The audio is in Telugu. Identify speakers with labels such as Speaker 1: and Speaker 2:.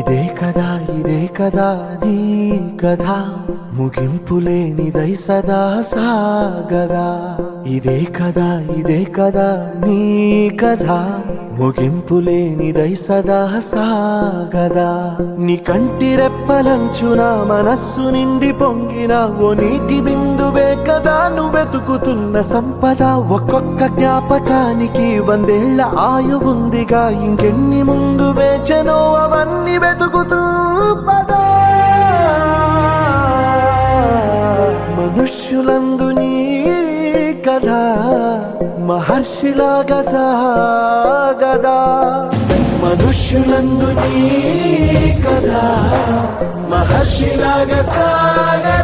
Speaker 1: ఇదే కదా నీ కథ ముగింపులేనిదై సదా సాగదా ఇదే కదా నీ కథ ముగింపులేనిదై సదా సాగదా నీ కంటి రెప్పలంచున మనస్సు నిండి పొంగిన ఓ నీటి బిందువే కదా నువ్వెతుకుతున్న సంపద ఒక్కొక్క జ్ఞాపకానికి 100 ఏళ్ల ఆయువుందిగా ఇంకెన్ని ముందు వేచనో అవన్నీ వెతుకుతూ పదా మనుష్యులందు నీ కథ మహర్షిలాగా సాగదా మనుష్యులందు నీ కథ మహర్షిలాగా సాగదా